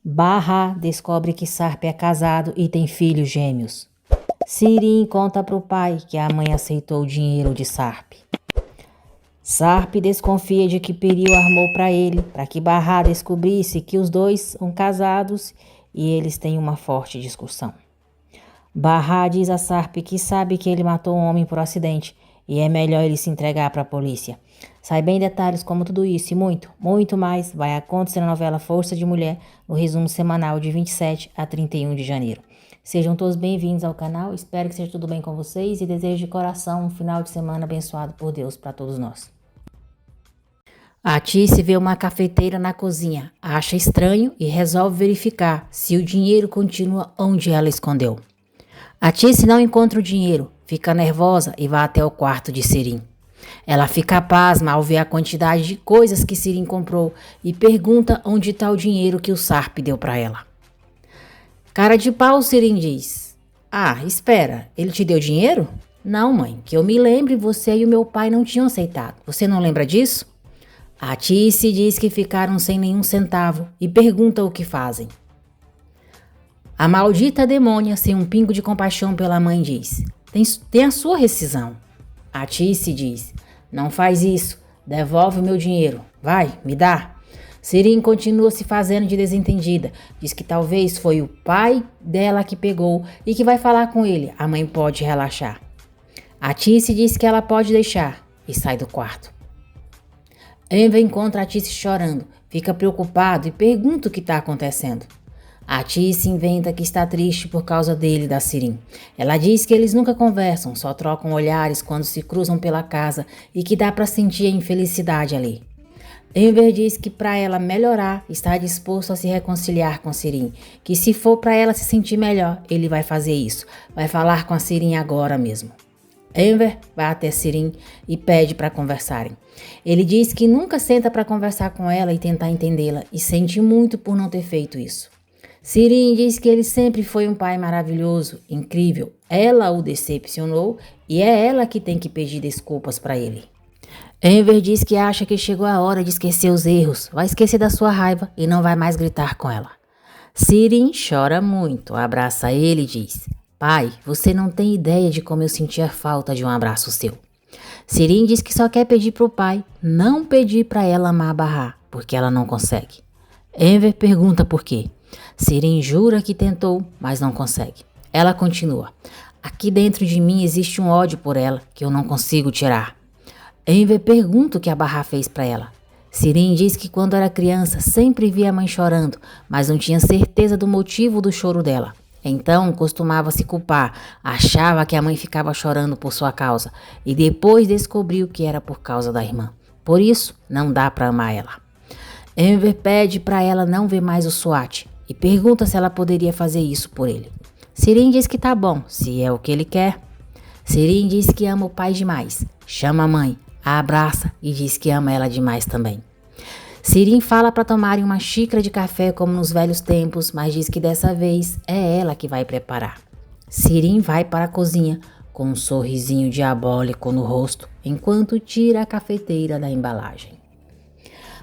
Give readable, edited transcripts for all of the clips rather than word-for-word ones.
Barra descobre que Sarp é casado e tem filhos gêmeos. Sirin conta para o pai que a mãe aceitou o dinheiro de Sarp. Sarp desconfia de que Piril armou para ele, para que Barra descobrisse que os dois são casados e eles têm uma forte discussão. Barra diz a Sarp que sabe que ele matou um homem por acidente e é melhor ele se entregar para a polícia. Saiba em detalhes como tudo isso e muito mais vai acontecer na novela Força de Mulher, no resumo semanal de 27 a 31 de janeiro. Sejam todos bem-vindos ao canal, espero que seja tudo bem com vocês e desejo de coração um final de semana abençoado por Deus para todos nós. A Tice vê uma cafeteira na cozinha, acha estranho e resolve verificar se o dinheiro continua onde ela escondeu. A Tice não encontra o dinheiro, fica nervosa e vai até o quarto de Sirin. Ela fica pasma ao ver a quantidade de coisas que Sirin comprou e pergunta onde está o dinheiro que o Sarp deu para ela. Cara de pau, Sirin diz. Ah, espera, ele te deu dinheiro? Não, mãe, que eu me lembre, você e o meu pai não tinham aceitado. Você não lembra disso? A Tice diz que ficaram sem nenhum centavo e pergunta o que fazem. A maldita demônia, sem um pingo de compaixão pela mãe, diz: tem a sua rescisão. A Tice diz: não faz isso, devolve o meu dinheiro, vai, me dá. Sirin continua se fazendo de desentendida, diz que talvez foi o pai dela que pegou e que vai falar com ele, a mãe pode relaxar. A Tice diz que ela pode deixar e sai do quarto. Enver encontra a Tice chorando, fica preocupado e pergunta o que está acontecendo. A Tice inventa que está triste por causa dele e da Sirin. Ela diz que eles nunca conversam, só trocam olhares quando se cruzam pela casa e que dá para sentir a infelicidade ali. Enver diz que para ela melhorar, está disposto a se reconciliar com Sirin, que se for para ela se sentir melhor, ele vai fazer isso, vai falar com a Sirin agora mesmo. Enver vai até Sirin e pede para conversarem. Ele diz que nunca senta para conversar com ela e tentar entendê-la e sente muito por não ter feito isso. Sirin diz que ele sempre foi um pai maravilhoso, incrível. Ela o decepcionou e é ela que tem que pedir desculpas para ele. Enver diz que acha que chegou a hora de esquecer os erros, vai esquecer da sua raiva e não vai mais gritar com ela. Sirin chora muito, abraça ele e diz: pai, você não tem ideia de como eu sentia falta de um abraço seu. Sirin diz que só quer pedir para o pai não pedir para ela amar Barra, porque ela não consegue. Enver pergunta por quê. Sirin jura que tentou, mas não consegue. Ela continua: aqui dentro de mim existe um ódio por ela que eu não consigo tirar. Enver pergunta o que a Barra fez para ela. Sirin diz que quando era criança sempre via a mãe chorando, mas não tinha certeza do motivo do choro dela. Então costumava se culpar, achava que a mãe ficava chorando por sua causa e depois descobriu que era por causa da irmã. Por isso, não dá para amar ela. Enver pede para ela não ver mais o SWAT e pergunta se ela poderia fazer isso por ele. Sirin diz que tá bom, se é o que ele quer. Sirin diz que ama o pai demais, chama a mãe, a abraça e diz que ama ela demais também. Sirin fala para tomarem uma xícara de café como nos velhos tempos, mas diz que dessa vez é ela que vai preparar. Sirin vai para a cozinha com um sorrisinho diabólico no rosto, enquanto tira a cafeteira da embalagem.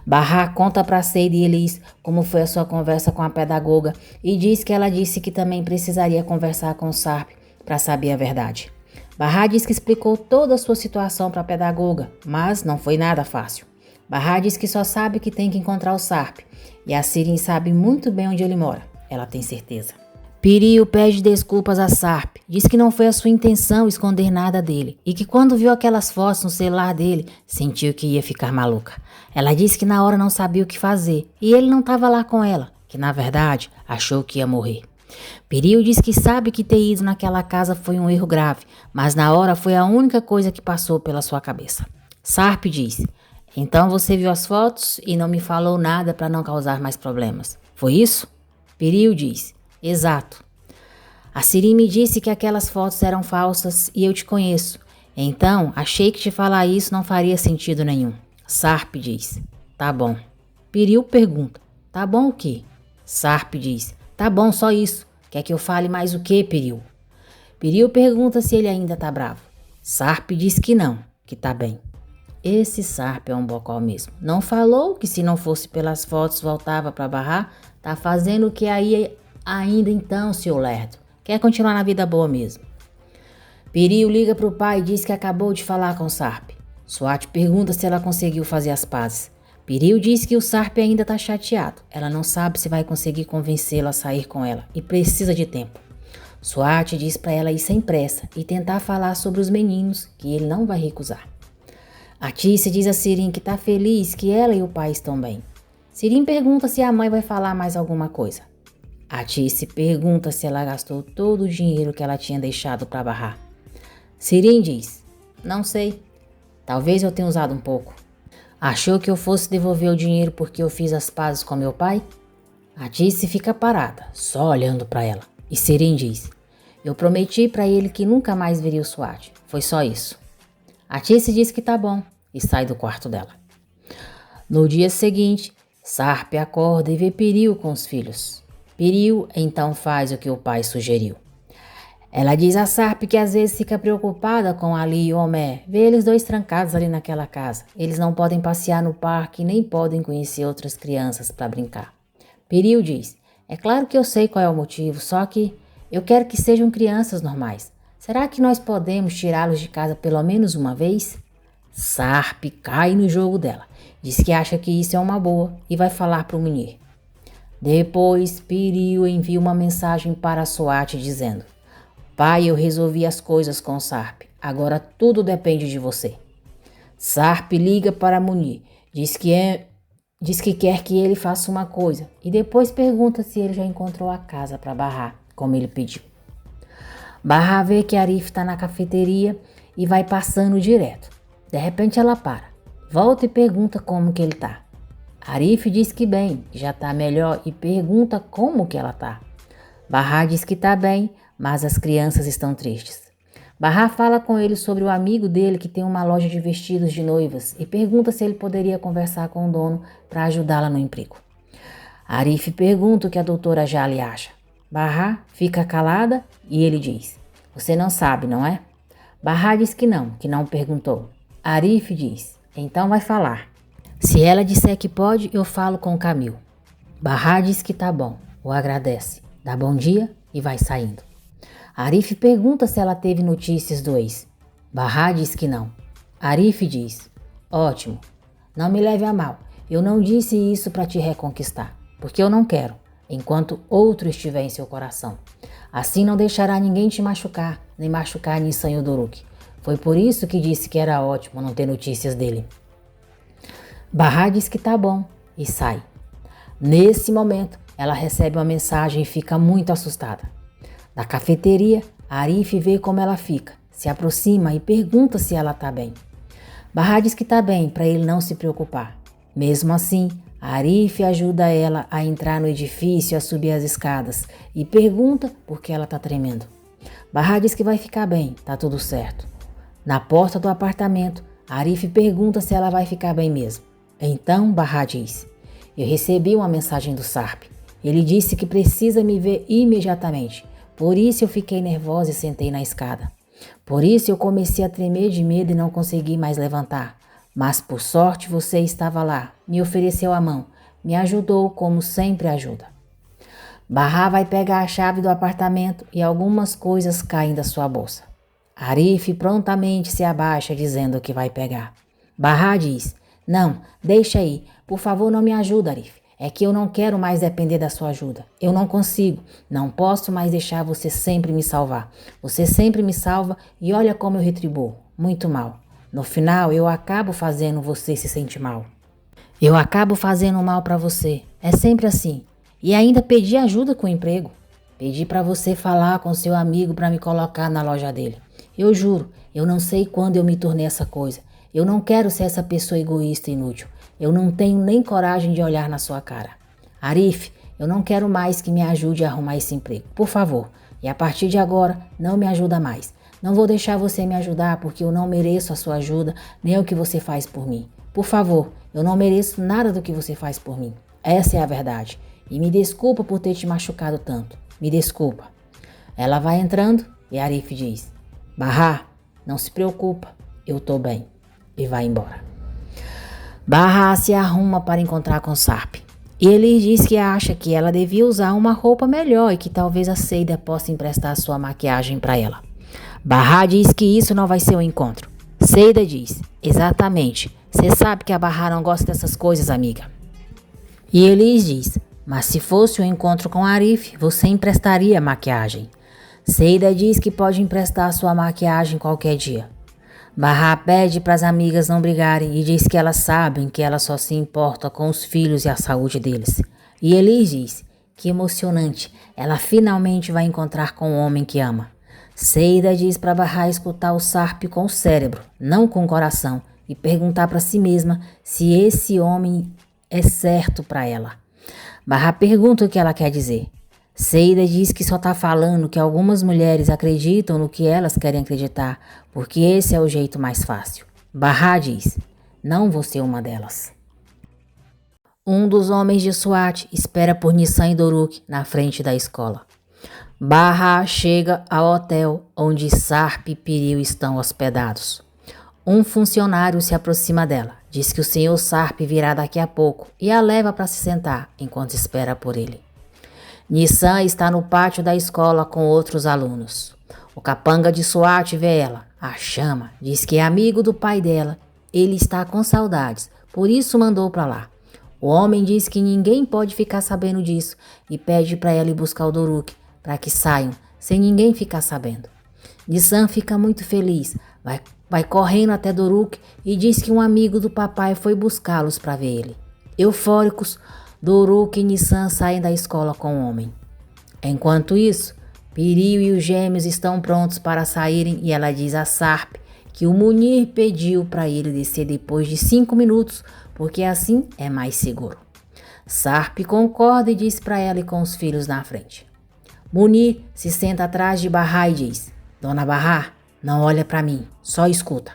Barra conta para Seide e Elis como foi a sua conversa com a pedagoga e diz que ela disse que também precisaria conversar com o Sarp para saber a verdade. Barra diz que explicou toda a sua situação para a pedagoga, mas não foi nada fácil. Barra diz que só sabe que tem que encontrar o Sarp e a Sirin sabe muito bem onde ele mora, ela tem certeza. Piril pede desculpas a Sarp, diz que não foi a sua intenção esconder nada dele e que quando viu aquelas fotos no celular dele, sentiu que ia ficar maluca. Ela disse que na hora não sabia o que fazer e ele não estava lá com ela, que na verdade achou que ia morrer. Piril diz que sabe que ter ido naquela casa foi um erro grave, mas na hora foi a única coisa que passou pela sua cabeça. Sarp diz: então você viu as fotos e não me falou nada para não causar mais problemas. Foi isso? Piril diz: exato. A Sirin me disse que aquelas fotos eram falsas e eu te conheço. Então, achei que te falar isso não faria sentido nenhum. Sarp diz: tá bom. Piril pergunta: tá bom o quê? Sarp diz: tá bom, só isso. Quer que eu fale mais o quê, Piril? Piril pergunta se ele ainda tá bravo. Sarp diz que não, que tá bem. Esse Sarp é um bocó mesmo. Não falou que se não fosse pelas fotos voltava para Barra? Tá fazendo o que aí ainda então, seu lerdo? Quer continuar na vida boa mesmo? Piriu liga pro pai e diz que acabou de falar com Sarp. Swat pergunta se ela conseguiu fazer as pazes. Piriu diz que o Sarp ainda tá chateado. Ela não sabe se vai conseguir convencê-lo a sair com ela e precisa de tempo. Swat diz para ela ir sem pressa e tentar falar sobre os meninos, que ele não vai recusar. A Tícia diz a Sirin que tá feliz que ela e o pai estão bem. Sirin pergunta se a mãe vai falar mais alguma coisa. A Tícia pergunta se ela gastou todo o dinheiro que ela tinha deixado para barrar. Sirin diz, não sei, talvez eu tenha usado um pouco. Achou que eu fosse devolver o dinheiro porque eu fiz as pazes com meu pai? A Tícia fica parada, só olhando para ela. E Sirin diz, eu prometi para ele que nunca mais veria o Swat. Foi só isso. A Tícia diz que tá bom e sai do quarto dela. No dia seguinte, Sarp acorda e vê Piriu com os filhos. Piriu então faz o que o pai sugeriu. Ela diz a Sarp que às vezes fica preocupada com Ali e Homer, vê eles dois trancados ali naquela casa. Eles não podem passear no parque nem podem conhecer outras crianças para brincar. Piriu diz, é claro que eu sei qual é o motivo, só que eu quero que sejam crianças normais. Será que nós podemos tirá-los de casa pelo menos uma vez? Sarp cai no jogo dela. Diz que acha que isso é uma boa e vai falar para o Munir. Depois, Piriu envia uma mensagem para Swat dizendo, pai, eu resolvi as coisas com Sarp. Agora tudo depende de você. Sarp liga para Munir. Diz que quer que ele faça uma coisa e depois pergunta se ele já encontrou a casa para Barrar, como ele pediu. Barrar vê que Arif está na cafeteria e vai passando direto. De repente ela para, volta e pergunta como que ele tá. Arif diz que bem, que já tá melhor e pergunta como que ela tá. Barrar diz que tá bem, mas as crianças estão tristes. Barrar fala com ele sobre o amigo dele que tem uma loja de vestidos de noivas e pergunta se ele poderia conversar com o dono para ajudá-la no emprego. Arif pergunta o que a doutora Jali acha. Barrar fica calada e ele diz, você não sabe, não é? Barrar diz que não perguntou. Arif diz, então vai falar. Se ela disser que pode, eu falo com o Camil. Barrar diz que tá bom, o agradece, dá bom dia e vai saindo. Arif pergunta se ela teve notícias do ex. Barrar diz que não. Arif diz, ótimo, não me leve a mal, eu não disse isso para te reconquistar, porque eu não quero, enquanto outro estiver em seu coração. Assim não deixará ninguém te machucar, nem machucar Nissan Yodoruk. Foi por isso que disse que era ótimo não ter notícias dele. Barrar diz que tá bom e sai. Nesse momento, ela recebe uma mensagem e fica muito assustada. Da cafeteria, Arif vê como ela fica, se aproxima e pergunta se ela tá bem. Barrar diz que tá bem para ele não se preocupar. Mesmo assim, Arif ajuda ela a entrar no edifício e a subir as escadas e pergunta por que ela tá tremendo. Barrar diz que vai ficar bem, tá tudo certo. Na porta do apartamento, Arif pergunta se ela vai ficar bem mesmo. Então Barrar diz, eu recebi uma mensagem do Sarp. Ele disse que precisa me ver imediatamente. Por isso eu fiquei nervosa e sentei na escada. Por isso eu comecei a tremer de medo e não consegui mais levantar. Mas por sorte você estava lá, me ofereceu a mão, me ajudou como sempre ajuda. Barrar vai pegar a chave do apartamento e algumas coisas caem da sua bolsa. Arif prontamente se abaixa dizendo que vai pegar. Barrar diz, não, deixa aí, por favor não me ajuda, Arif. É que eu não quero mais depender da sua ajuda. Eu não consigo, não posso mais deixar você sempre me salvar. Você sempre me salva e olha como eu retribuo. Muito mal. No final, eu acabo fazendo você se sentir mal. Eu acabo fazendo mal para você. É sempre assim. E ainda pedi ajuda com o emprego. Pedi para você falar com seu amigo para me colocar na loja dele. Eu juro, eu não sei quando eu me tornei essa coisa. Eu não quero ser essa pessoa egoísta e inútil. Eu não tenho nem coragem de olhar na sua cara. Arif, eu não quero mais que me ajude a arrumar esse emprego. Por favor. E a partir de agora, não me ajuda mais. Não vou deixar você me ajudar porque eu não mereço a sua ajuda, nem o que você faz por mim. Por favor, eu não mereço nada do que você faz por mim. Essa é a verdade. E me desculpa por ter te machucado tanto. Me desculpa. Ela vai entrando e Arif diz, Barrar, não se preocupa, eu tô bem. E vai embora. Barrar se arruma para encontrar com Sarp. E ele diz que acha que ela devia usar uma roupa melhor e que talvez a Seida possa emprestar sua maquiagem para ela. Bahá diz que isso não vai ser um encontro. Seida diz, exatamente, você sabe que a Bahá não gosta dessas coisas, amiga. E Elis diz, mas se fosse um encontro com Arif, você emprestaria maquiagem. Seida diz que pode emprestar sua maquiagem qualquer dia. Bahá pede para as amigas não brigarem e diz que elas sabem que ela só se importa com os filhos e a saúde deles. E Elis diz, que emocionante, ela finalmente vai encontrar com o homem que ama. Seida diz para Bahá escutar o Sarp com o cérebro, não com o coração, e perguntar para si mesma se esse homem é certo para ela. Bahá pergunta o que ela quer dizer. Seida diz que só está falando que algumas mulheres acreditam no que elas querem acreditar, porque esse é o jeito mais fácil. Bahá diz, não vou ser uma delas. Um dos homens de SWAT espera por Nissan e Doruk na frente da escola. Bahá chega ao hotel onde Sarp e Piril estão hospedados. Um funcionário se aproxima dela, diz que o Sr. Sarp virá daqui a pouco e a leva para se sentar enquanto espera por ele. Nissan está no pátio da escola com outros alunos. O capanga de SWAT vê ela, a chama, diz que é amigo do pai dela. Ele está com saudades, por isso mandou para lá. O homem diz que ninguém pode ficar sabendo disso e pede para ela ir buscar o Doruk, para que saiam, sem ninguém ficar sabendo. Nissan fica muito feliz, vai correndo até Doruk e diz que um amigo do papai foi buscá-los para ver ele. Eufóricos, Doruk e Nissan saem da escola com o homem. Enquanto isso, Piril e os gêmeos estão prontos para saírem e ela diz a Sarp que o Munir pediu para ele descer depois de 5 minutos, porque assim é mais seguro. Sarp concorda e diz para ela ir com os filhos na frente. Munir se senta atrás de Bahá e diz, Dona Bahá, não olha para mim, só escuta.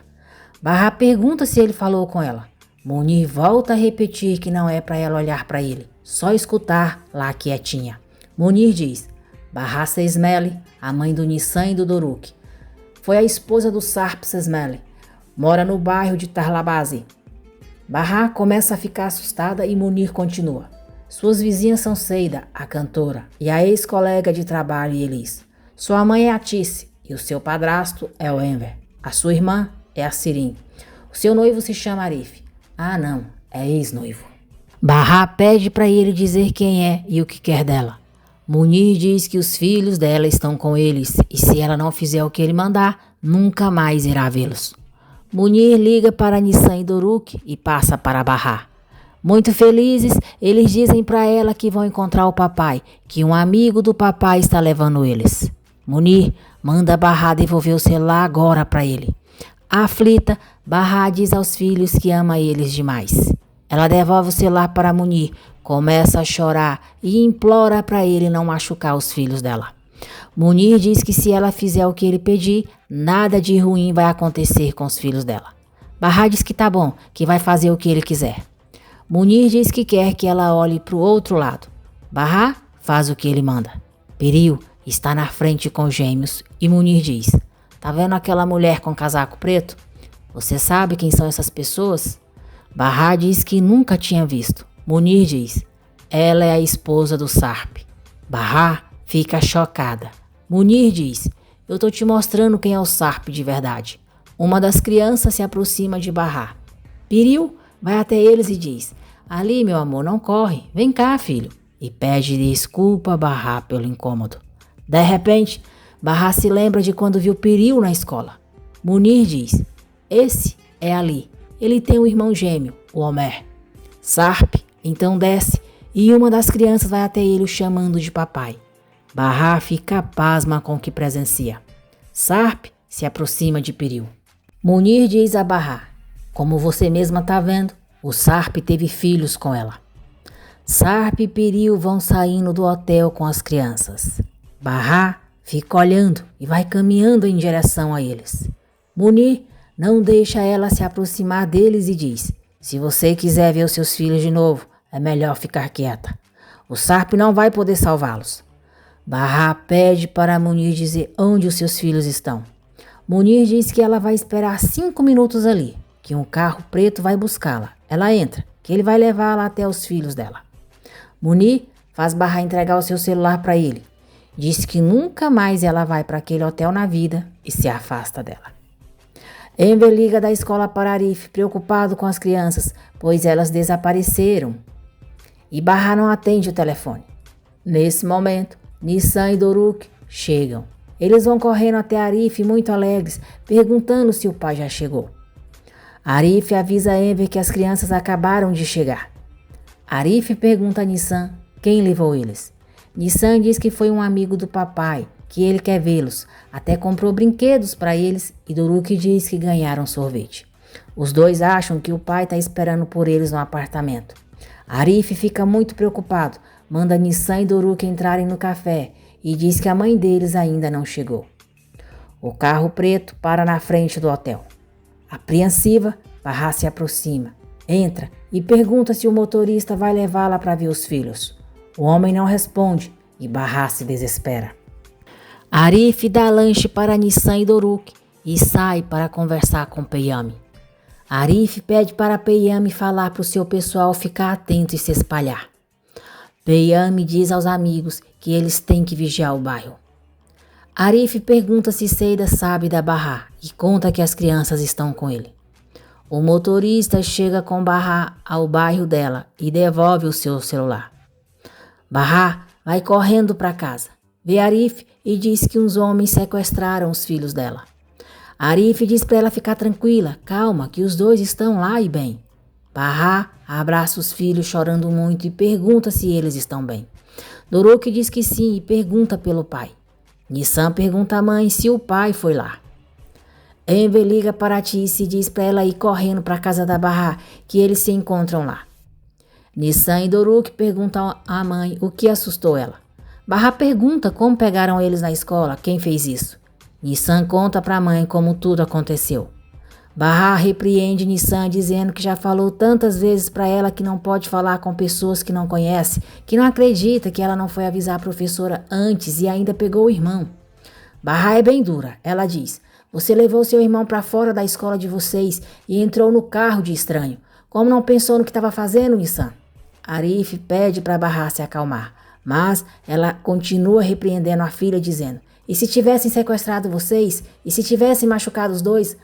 Bahá pergunta se ele falou com ela. Munir volta a repetir que não é para ela olhar para ele, só escutar lá quietinha. Munir diz, Bahá Sesmele, a mãe do Nissan e do Doruk. Foi a esposa do Sarp Sesmele, mora no bairro de Tarlabazi. Bahá começa a ficar assustada e Munir continua. Suas vizinhas são Seida, a cantora, e a ex-colega de trabalho Elis. Sua mãe é a Tice e o seu padrasto é o Enver. A sua irmã é a Sirin. O seu noivo se chama Arif. Ah não, é ex-noivo. Bahá pede para ele dizer quem é e o que quer dela. Munir diz que os filhos dela estão com eles e se ela não fizer o que ele mandar, nunca mais irá vê-los. Munir liga para Nissan e Doruk e passa para Bahá. Muito felizes, eles dizem para ela que vão encontrar o papai, que um amigo do papai está levando eles. Munir manda Bahá devolver o celular agora para ele. Aflita, Bahá diz aos filhos que ama eles demais. Ela devolve o celular para Munir, começa a chorar e implora para ele não machucar os filhos dela. Munir diz que se ela fizer o que ele pedir, nada de ruim vai acontecer com os filhos dela. Bahá diz que tá bom, que vai fazer o que ele quiser. Munir diz que quer que ela olhe para o outro lado. Bahá faz o que ele manda. Piril está na frente com os gêmeos e Munir diz, tá vendo aquela mulher com casaco preto? Você sabe quem são essas pessoas? Bahá diz que nunca tinha visto. Munir diz, ela é a esposa do Sarp. Bahá fica chocada. Munir diz, eu tô te mostrando quem é o Sarp de verdade. Uma das crianças se aproxima de Bahá. Piril vai até eles e diz, ali meu amor, não corre, vem cá filho. E pede desculpa a Bahá pelo incômodo. De repente, Bahá se lembra de quando viu Piril na escola. Munir diz, esse é Ali, ele tem um irmão gêmeo, o Homer. Sarp então desce e uma das crianças vai até ele o chamando de papai. Bahá fica pasma com o que presencia. Sarp se aproxima de Piril. Munir diz a Bahá, como você mesma tá vendo, o Sarp teve filhos com ela. Sarp e Piril vão saindo do hotel com as crianças. Bahá fica olhando e vai caminhando em direção a eles. Munir não deixa ela se aproximar deles e diz, se você quiser ver os seus filhos de novo, é melhor ficar quieta. O Sarp não vai poder salvá-los. Bahá pede para Munir dizer onde os seus filhos estão. Munir diz que ela vai esperar 5 minutos ali, que um carro preto vai buscá-la. Ela entra, que ele vai levá-la até os filhos dela. Munir faz Barra entregar o seu celular para ele. Diz que nunca mais ela vai para aquele hotel na vida e se afasta dela. Enver liga da escola para Arif, preocupado com as crianças, pois elas desapareceram. E Barra não atende o telefone. Nesse momento, Nissan e Doruk chegam. Eles vão correndo até Arif muito alegres, perguntando se o pai já chegou. Arif avisa Enver que as crianças acabaram de chegar. Arif pergunta a Nissan quem levou eles. Nissan diz que foi um amigo do papai, que ele quer vê-los, até comprou brinquedos para eles e Doruk diz que ganharam sorvete. Os dois acham que o pai está esperando por eles no apartamento. Arif fica muito preocupado, manda Nissan e Doruk entrarem no café e diz que a mãe deles ainda não chegou. O carro preto para na frente do hotel. Apreensiva, Barra se aproxima, entra e pergunta se o motorista vai levá-la para ver os filhos. O homem não responde e Barra se desespera. Arif dá lanche para Nissan e Doruk e sai para conversar com Peyami. Arif pede para Peyami falar para o seu pessoal ficar atento e se espalhar. Peyami diz aos amigos que eles têm que vigiar o bairro. Arif pergunta se Seida sabe da Barra e conta que as crianças estão com ele. O motorista chega com Barra ao bairro dela e devolve o seu celular. Barra vai correndo para casa, vê Arif e diz que uns homens sequestraram os filhos dela. Arif diz para ela ficar tranquila, calma, que os dois estão lá e bem. Barra abraça os filhos chorando muito e pergunta se eles estão bem. Doruk diz que sim e pergunta pelo pai. Nissan pergunta à mãe se o pai foi lá. Enver liga para Tice e diz para ela ir correndo para a casa da Barra, que eles se encontram lá. Nissan e Doruk perguntam à mãe o que assustou ela. Barra pergunta como pegaram eles na escola, quem fez isso. Nissan conta para a mãe como tudo aconteceu. Barra repreende Nissan dizendo que já falou tantas vezes para ela que não pode falar com pessoas que não conhece, que não acredita que ela não foi avisar a professora antes e ainda pegou o irmão. Barra é bem dura, ela diz: você levou seu irmão para fora da escola de vocês e entrou no carro de estranho. Como não pensou no que estava fazendo, Nissan? Arif pede para Barra se acalmar, mas ela continua repreendendo a filha dizendo: e se tivessem sequestrado vocês? E se tivessem machucado os dois?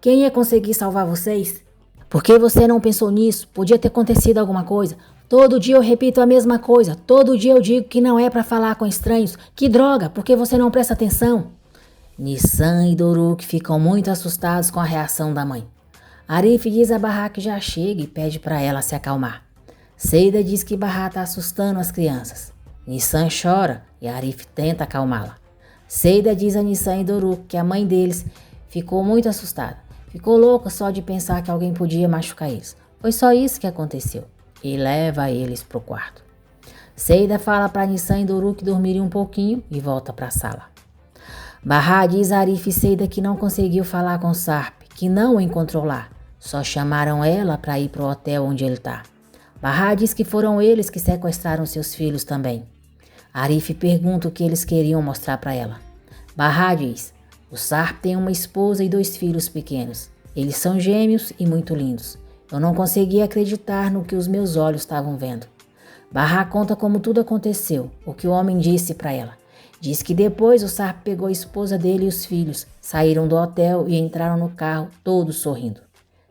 Quem ia conseguir salvar vocês? Por que você não pensou nisso? Podia ter acontecido alguma coisa. Todo dia eu repito a mesma coisa. Todo dia eu digo que não é para falar com estranhos. Que droga, por que você não presta atenção? Nissan e Doruk ficam muito assustados com a reação da mãe. Arif diz a Barra que já chega e pede para ela se acalmar. Seida diz que Barra está assustando as crianças. Nissan chora e Arif tenta acalmá-la. Seida diz a Nissan e Doruk que a mãe deles ficou muito assustada. Ficou louca só de pensar que alguém podia machucar eles. Foi só isso que aconteceu. E leva eles pro quarto. Seida fala para Nissan e Doruk dormirem um pouquinho e volta para a sala. Barra diz a Arif e Seida que não conseguiu falar com Sarp, que não o encontrou lá. Só chamaram ela para ir pro hotel onde ele está. Barra diz que foram eles que sequestraram seus filhos também. Arif pergunta o que eles queriam mostrar para ela. Barra diz: o Sarp tem uma esposa e 2 filhos pequenos. Eles são gêmeos e muito lindos. Eu não conseguia acreditar no que os meus olhos estavam vendo. Barra conta como tudo aconteceu, o que o homem disse para ela. Diz que depois o Sarp pegou a esposa dele e os filhos, saíram do hotel e entraram no carro, todos sorrindo.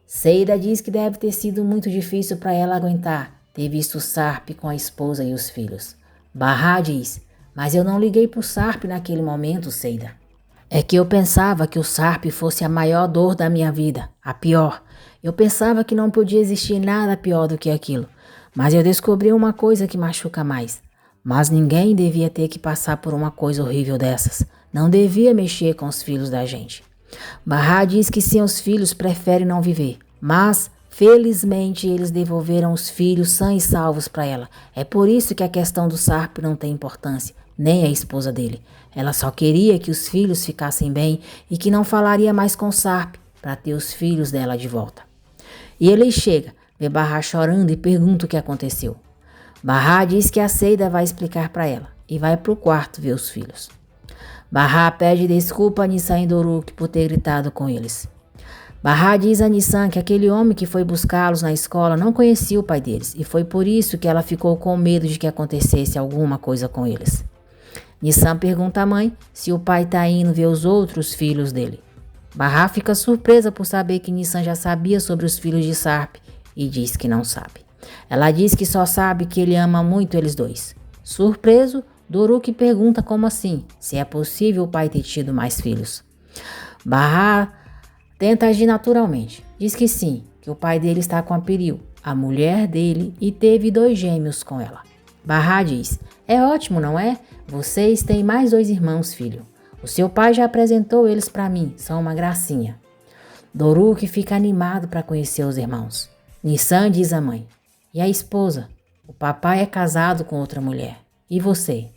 Seida diz que deve ter sido muito difícil para ela aguentar ter visto o Sarp com a esposa e os filhos. Barra diz: mas eu não liguei pro Sarp naquele momento, Seida. É que eu pensava que o Sarp fosse a maior dor da minha vida, a pior. Eu pensava que não podia existir nada pior do que aquilo. Mas eu descobri uma coisa que machuca mais. Mas ninguém devia ter que passar por uma coisa horrível dessas. Não devia mexer com os filhos da gente. Barra diz que seus filhos preferem não viver, mas felizmente eles devolveram os filhos sãos e salvos para ela. É por isso que a questão do Sarp não tem importância, nem a esposa dele. Ela só queria que os filhos ficassem bem e que não falaria mais com Sarp para ter os filhos dela de volta. E ele chega, vê Barra chorando e pergunta o que aconteceu. Barra diz que a Seida vai explicar para ela e vai para o quarto ver os filhos. Barra pede desculpa a Nissan e Doruk por ter gritado com eles. Bahá diz a Nissan que aquele homem que foi buscá-los na escola não conhecia o pai deles e foi por isso que ela ficou com medo de que acontecesse alguma coisa com eles. Nissan pergunta à mãe se o pai está indo ver os outros filhos dele. Bahá fica surpresa por saber que Nissan já sabia sobre os filhos de Sarp e diz que não sabe. Ela diz que só sabe que ele ama muito eles dois. Surpreso, Doruk pergunta como assim, se é possível o pai ter tido mais filhos. Bahá tenta agir naturalmente. Diz que sim, que o pai dele está com a Piril, a mulher dele, e teve 2 gêmeos com ela. Bahá diz, é ótimo, não é? Vocês têm mais 2 irmãos, filho. O seu pai já apresentou eles para mim, são uma gracinha. Doruk fica animado para conhecer os irmãos. Nissan diz à mãe, e a esposa? O papai é casado com outra mulher. E você?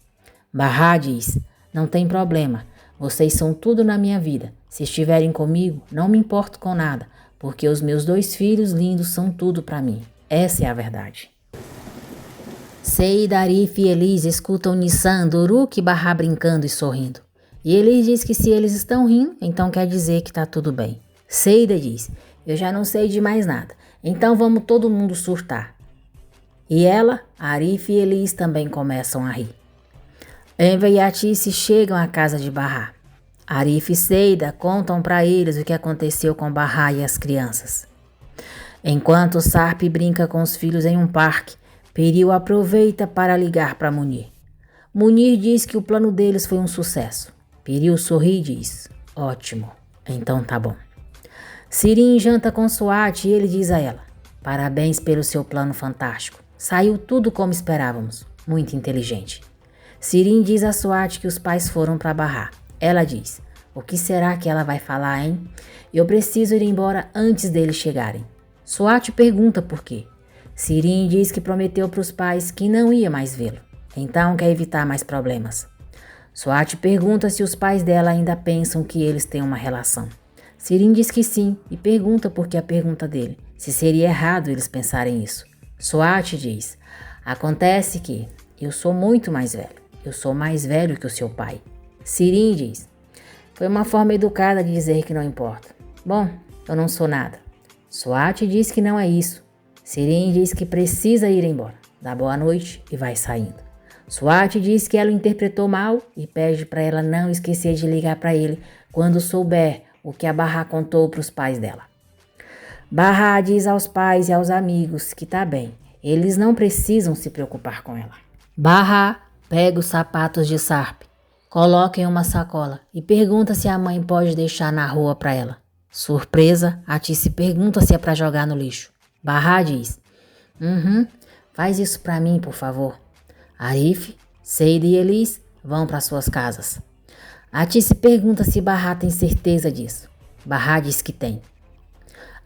Bahá diz, não tem problema, vocês são tudo na minha vida. Se estiverem comigo, não me importo com nada, porque os meus 2 filhos lindos são tudo para mim. Essa é a verdade. Seida, Arif e Elis escutam Nissan, Doruk e Bahá brincando e sorrindo. E Elis diz que se eles estão rindo, então quer dizer que está tudo bem. Seida diz, eu já não sei de mais nada, então vamos todo mundo surtar. E ela, Arif e Elis também começam a rir. Enver e Atice chegam à casa de Bahá. Arif e Seida contam para eles o que aconteceu com Bahá e as crianças. Enquanto Sarp brinca com os filhos em um parque, Piril aproveita para ligar para Munir. Munir diz que o plano deles foi um sucesso. Piril sorri e diz, ótimo, então tá bom. Sirin janta com Swat e ele diz a ela, parabéns pelo seu plano fantástico. Saiu tudo como esperávamos, muito inteligente. Sirin diz a Swat que os pais foram para Bahá. Ela diz, o que será que ela vai falar, hein? Eu preciso ir embora antes deles chegarem. Swat pergunta por quê. Sirin diz que prometeu para os pais que não ia mais vê-lo, então quer evitar mais problemas. Swat pergunta se os pais dela ainda pensam que eles têm uma relação. Sirin diz que sim e pergunta por que a pergunta dele, se seria errado eles pensarem isso. Swat diz, acontece que eu sou muito mais velho, eu sou mais velho que o seu pai. Sirin diz, foi uma forma educada de dizer que não importa. Bom, eu não sou nada. Swat diz que não é isso. Sirin diz que precisa ir embora, dá boa noite e vai saindo. Swat diz que ela o interpretou mal e pede para ela não esquecer de ligar para ele quando souber o que a Bahá contou para os pais dela. Bahá diz aos pais e aos amigos que tá bem, eles não precisam se preocupar com ela. Bahá pega os sapatos de Sarp, coloca em uma sacola e pergunta se a mãe pode deixar na rua para ela. Surpresa, Atice pergunta se é para jogar no lixo. Bahá diz, faz isso para mim, por favor. Arif, Seida e Elis vão para suas casas. Atice pergunta se Bahá tem certeza disso. Bahá diz que tem.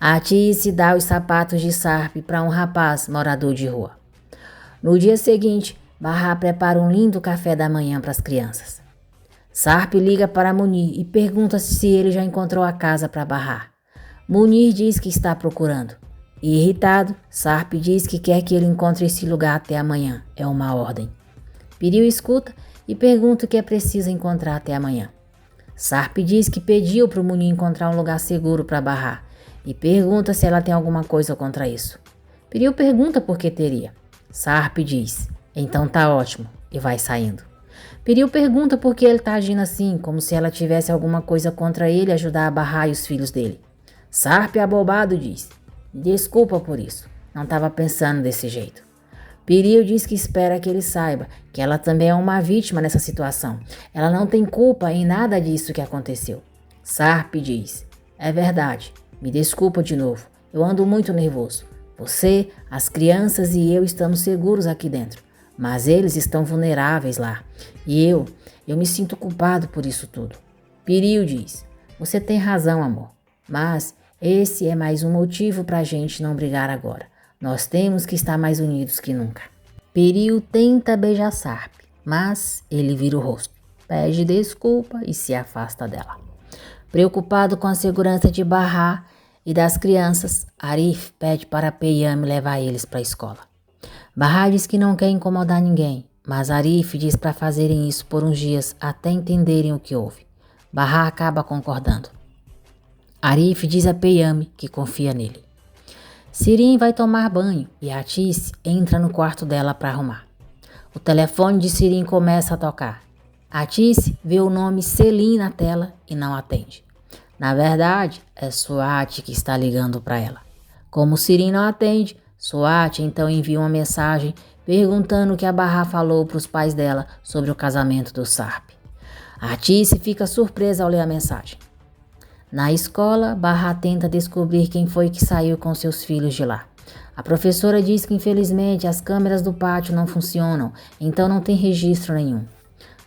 Atice dá os sapatos de Sarp para um rapaz morador de rua. No dia seguinte, Bahá prepara um lindo café da manhã para as crianças. Sarp liga para Munir e pergunta se ele já encontrou a casa para Bahá. Munir diz que está procurando. E irritado, Sarp diz que quer que ele encontre esse lugar até amanhã. É uma ordem. Piril escuta e pergunta o que é preciso encontrar até amanhã. Sarp diz que pediu para o Munir encontrar um lugar seguro para Bahá e pergunta se ela tem alguma coisa contra isso. Piril pergunta por que teria. Sarp diz, então tá ótimo, e vai saindo. Piril pergunta por que ele tá agindo assim, como se ela tivesse alguma coisa contra ele ajudar a Bahá e os filhos dele. Sarp abobado diz, desculpa por isso, não estava pensando desse jeito. Piril diz que espera que ele saiba que ela também é uma vítima nessa situação. Ela não tem culpa em nada disso que aconteceu. Sarp diz, é verdade, me desculpa de novo, eu ando muito nervoso. Você, as crianças e eu estamos seguros aqui dentro, mas eles estão vulneráveis lá. E eu me sinto culpado por isso tudo. Piril diz, você tem razão, amor, mas esse é mais um motivo para a gente não brigar agora. Nós temos que estar mais unidos que nunca. Piril tenta beijar Sarp, mas ele vira o rosto, pede desculpa e se afasta dela. Preocupado com a segurança de Bahá e das crianças, Arif pede para Peyami levar eles para a escola. Bahá diz que não quer incomodar ninguém, mas Arif diz para fazerem isso por uns dias até entenderem o que houve. Bahá acaba concordando. Arif diz a Peyami que confia nele. Sirin vai tomar banho e Atice entra no quarto dela para arrumar. O telefone de Sirin começa a tocar. Atice vê o nome Selim na tela e não atende. Na verdade, é Suat que está ligando para ela. Como Sirin não atende, Suat então envia uma mensagem perguntando o que a Bahá falou para os pais dela sobre o casamento do Sarp. Atice fica surpresa ao ler a mensagem. Na escola, Bahá tenta descobrir quem foi que saiu com seus filhos de lá. A professora diz que infelizmente as câmeras do pátio não funcionam, então não tem registro nenhum.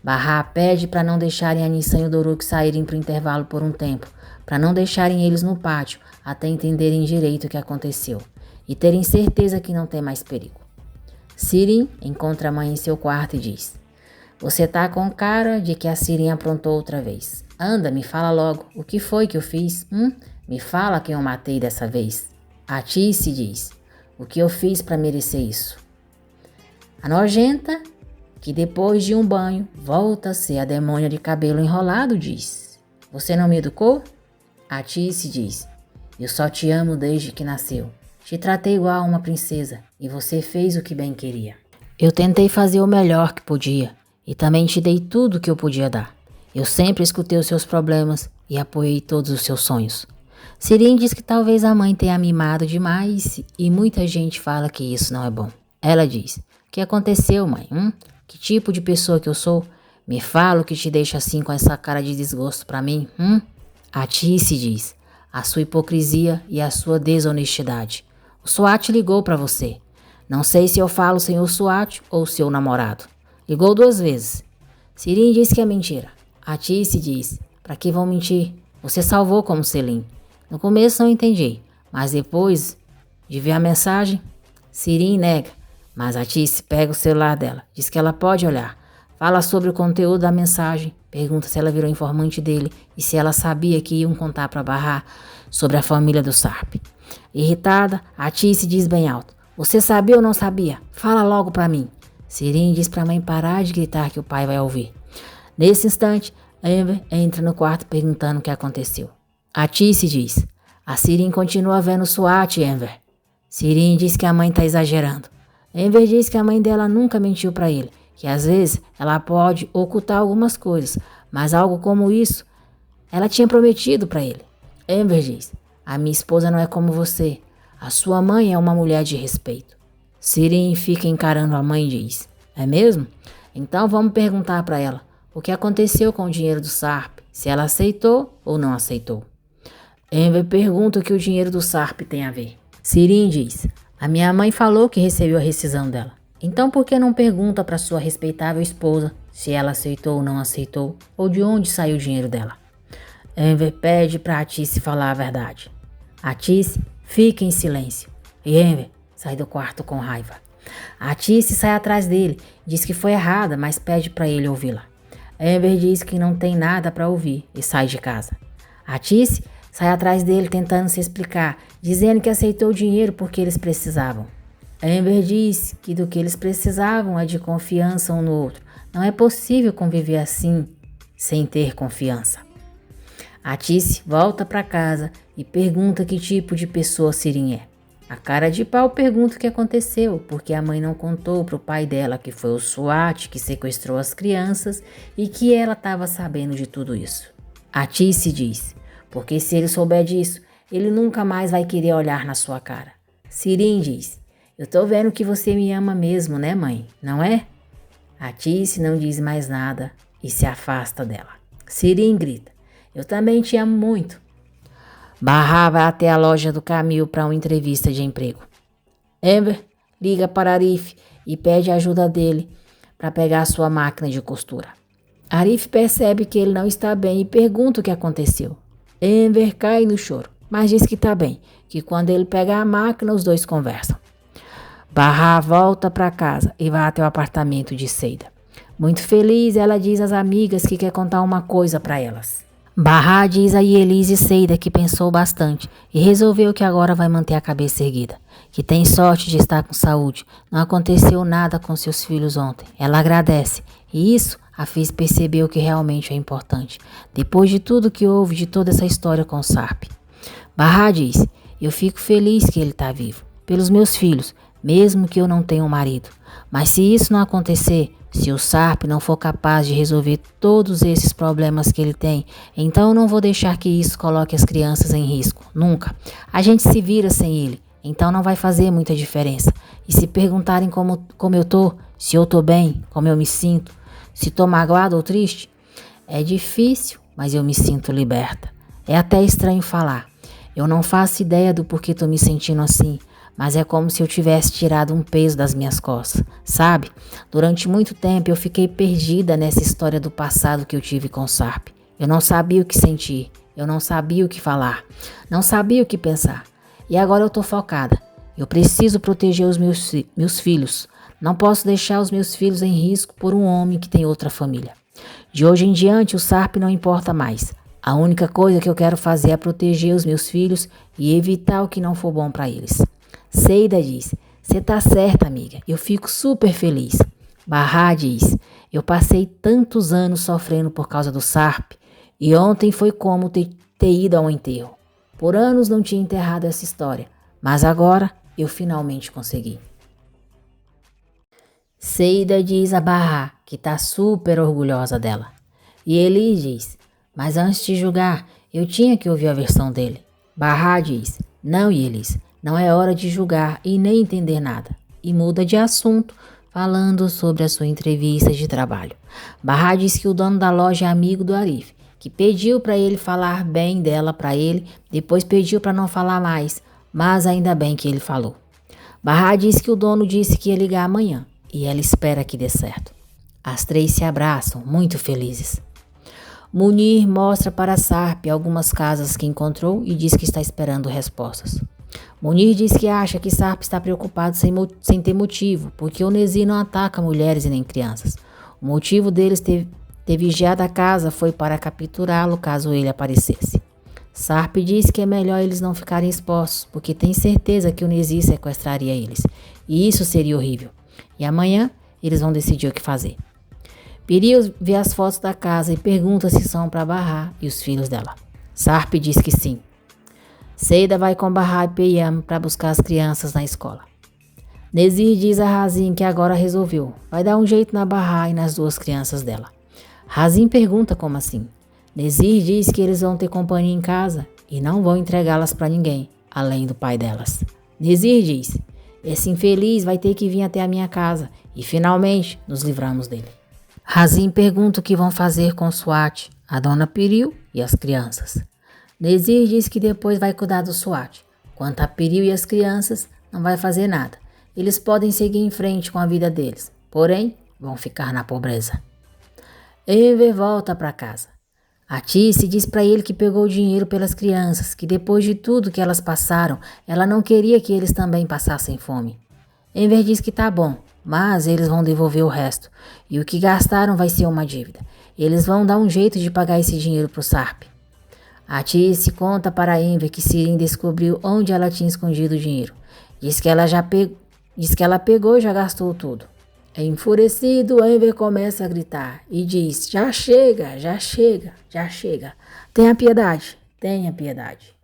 Bahá pede para não deixarem a Nissan e o Doruk saírem para o intervalo por um tempo, para não deixarem eles no pátio até entenderem direito o que aconteceu e terem certeza que não tem mais perigo. Sirin encontra a mãe em seu quarto e diz: "Você tá com cara de que a Sirin aprontou outra vez. Anda, me fala logo, o que foi que eu fiz? Me fala quem eu matei dessa vez." Atice diz: "O que eu fiz para merecer isso?" A nojenta, que depois de um banho volta a ser a demônia de cabelo enrolado, diz: "Você não me educou?" Atice diz: "Eu só te amo desde que nasceu. Te tratei igual a uma princesa e você fez o que bem queria. Eu tentei fazer o melhor que podia e também te dei tudo o que eu podia dar. Eu sempre escutei os seus problemas e apoiei todos os seus sonhos." Sirin diz que talvez a mãe tenha mimado demais e muita gente fala que isso não é bom. Ela diz: "O que aconteceu, mãe? Que tipo de pessoa que eu sou? Me fala o que te deixa assim com essa cara de desgosto pra mim, Atice diz: "A sua hipocrisia e a sua desonestidade. O Suat ligou pra você. Não sei se eu falo senhor Suat ou seu namorado. Ligou 2 vezes. Sirin diz que é mentira. Atice diz: "Pra que vão mentir? Você salvou como Selim." No começo não entendi, mas depois de ver a mensagem, Sirin nega, mas Atice pega o celular dela, diz que ela pode olhar, fala sobre o conteúdo da mensagem, pergunta se ela virou informante dele e se ela sabia que iam contar para Bahá sobre a família do Sarp. Irritada, Atice diz bem alto: "Você sabia ou não sabia? Fala logo para mim." Sirin diz para a mãe parar de gritar que o pai vai ouvir. Nesse instante, Enver entra no quarto perguntando o que aconteceu. Atice diz: "A Sirin continua vendo Suat, Enver." Sirin diz que a mãe está exagerando. Enver diz que a mãe dela nunca mentiu para ele, que às vezes ela pode ocultar algumas coisas, mas algo como isso ela tinha prometido para ele. Enver diz: "A minha esposa não é como você. A sua mãe é uma mulher de respeito." Sirin fica encarando a mãe e diz: "É mesmo? Então vamos perguntar para ela o que aconteceu com o dinheiro do Sarp, se ela aceitou ou não aceitou." Enver pergunta o que o dinheiro do Sarp tem a ver. Sirin diz: "A minha mãe falou que recebeu a rescisão dela. Então por que não pergunta para sua respeitável esposa se ela aceitou ou não aceitou, ou de onde saiu o dinheiro dela?" Enver pede para Atice falar a verdade. Atice fica em silêncio e Enver sai do quarto com raiva. Atice sai atrás dele, diz que foi errada, mas pede para ele ouvi-la. Enver diz que não tem nada para ouvir e sai de casa. Atice sai atrás dele tentando se explicar, dizendo que aceitou o dinheiro porque eles precisavam. Enver diz que do que eles precisavam é de confiança um no outro. Não é possível conviver assim, sem ter confiança. Atice volta para casa e pergunta que tipo de pessoa Sirin é. A cara de pau pergunta o que aconteceu, porque a mãe não contou para o pai dela que foi o Suat que sequestrou as crianças e que ela estava sabendo de tudo isso. Atice diz: "Porque se ele souber disso, ele nunca mais vai querer olhar na sua cara." Sirin diz: "Eu tô vendo que você me ama mesmo, né, mãe? Não é?" Atice não diz mais nada e se afasta dela. Sirin grita: "Eu também te amo muito." Bahá vai até a loja do Camil para uma entrevista de emprego. Enver liga para Arif e pede a ajuda dele para pegar sua máquina de costura. Arif percebe que ele não está bem e pergunta o que aconteceu. Enver cai no choro, mas diz que está bem, que quando ele pegar a máquina os dois conversam. Bahá volta para casa e vai até o apartamento de Seida. Muito feliz, ela diz às amigas que quer contar uma coisa para elas. Bahá diz a Yeliz e Seida que pensou bastante e resolveu que agora vai manter a cabeça erguida, que tem sorte de estar com saúde, não aconteceu nada com seus filhos ontem. Ela agradece e isso a fez perceber o que realmente é importante, depois de tudo que houve de toda essa história com o Sarp. Barra diz: eu fico feliz que ele está vivo, pelos meus filhos, mesmo que eu não tenha um marido. Mas se isso não acontecer, se o Sarp não for capaz de resolver todos esses problemas que ele tem, então eu não vou deixar que isso coloque as crianças em risco, nunca. A gente se vira sem ele, então não vai fazer muita diferença. E se perguntarem como eu tô, se eu tô bem, como eu me sinto, se tô magoado ou triste, é difícil, mas eu me sinto liberta. É até estranho falar. Eu não faço ideia do porquê tô me sentindo assim, mas é como se eu tivesse tirado um peso das minhas costas, sabe? Durante muito tempo eu fiquei perdida nessa história do passado que eu tive com o Sarp. Eu não sabia o que sentir, eu não sabia o que falar, não sabia o que pensar. E agora eu tô focada. Eu preciso proteger os meus filhos. Não posso deixar os meus filhos em risco por um homem que tem outra família. De hoje em diante o Sarp não importa mais. A única coisa que eu quero fazer é proteger os meus filhos e evitar o que não for bom para eles. Seida diz: você tá certa, amiga. Eu fico super feliz. Barra diz: eu passei tantos anos sofrendo por causa do Sarp e ontem foi como ter ido a um enterro. Por anos não tinha enterrado essa história, mas agora eu finalmente consegui. Seida diz a Barra que tá super orgulhosa dela. E ele diz: mas antes de julgar, eu tinha que ouvir a versão dele. Barra diz: não, Yelis, não é hora de julgar e nem entender nada. E muda de assunto, falando sobre a sua entrevista de trabalho. Barra diz que o dono da loja é amigo do Arif, que pediu para ele falar bem dela para ele, depois pediu para não falar mais, mas ainda bem que ele falou. Barra diz que o dono disse que ia ligar amanhã e ela espera que dê certo. As três se abraçam, muito felizes. Munir mostra para Sarp algumas casas que encontrou e diz que está esperando respostas. Munir diz que acha que Sarp está preocupado sem ter motivo, porque o Nezir não ataca mulheres e nem crianças. O motivo deles ter vigiado a casa foi para capturá-lo caso ele aparecesse. Sarp diz que é melhor eles não ficarem expostos, porque tem certeza que o Nezir sequestraria eles, e isso seria horrível. E amanhã eles vão decidir o que fazer. Piril vê as fotos da casa e pergunta se são para Barra e os filhos dela. Sarp diz que sim. Seida vai com Barra e Peyam para buscar as crianças na escola. Nezir diz a Razin que agora resolveu. Vai dar um jeito na Barra e nas duas crianças dela. Razin pergunta como assim. Nezir diz que eles vão ter companhia em casa e não vão entregá-las para ninguém, além do pai delas. Nezir diz: esse infeliz vai ter que vir até a minha casa e finalmente nos livramos dele. Razin pergunta o que vão fazer com Swat, a dona Piril e as crianças. Nezir diz que depois vai cuidar do Swat. Quanto a Piril e as crianças, não vai fazer nada. Eles podem seguir em frente com a vida deles, porém vão ficar na pobreza. Enver volta para casa. A Tice diz para ele que pegou o dinheiro pelas crianças, que depois de tudo que elas passaram, ela não queria que eles também passassem fome. Enver diz que tá bom, mas eles vão devolver o resto, e o que gastaram vai ser uma dívida. Eles vão dar um jeito de pagar esse dinheiro pro Sarp. A Tice conta para Enver que Sirin descobriu onde ela tinha escondido o dinheiro. Diz que ela pegou e já gastou tudo. Enfurecido, Enver começa a gritar e diz: já chega, já chega, já chega. Tenha piedade, tenha piedade.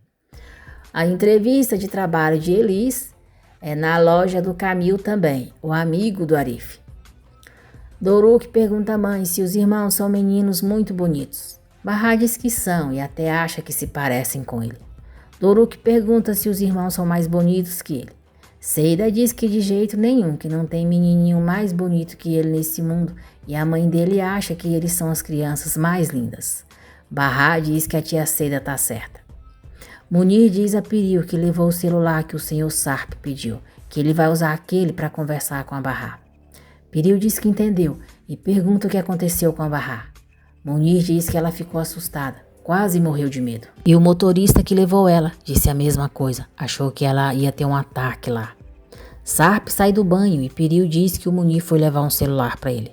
A entrevista de trabalho de Elis é na loja do Camil também, o amigo do Arif. Doruk pergunta à mãe se os irmãos são meninos muito bonitos. Barra diz que são e até acha que se parecem com ele. Doruk pergunta se os irmãos são mais bonitos que ele. Seida diz que de jeito nenhum, que não tem menininho mais bonito que ele nesse mundo e a mãe dele acha que eles são as crianças mais lindas. Barra diz que a tia Seida tá certa. Munir diz a Piril que levou o celular que o senhor Sarp pediu, que ele vai usar aquele para conversar com a Barra. Piril diz que entendeu e pergunta o que aconteceu com a Barra. Munir diz que ela ficou assustada, quase morreu de medo. E o motorista que levou ela disse a mesma coisa, achou que ela ia ter um ataque lá. Sarp sai do banho e Piril diz que o Munir foi levar um celular para ele.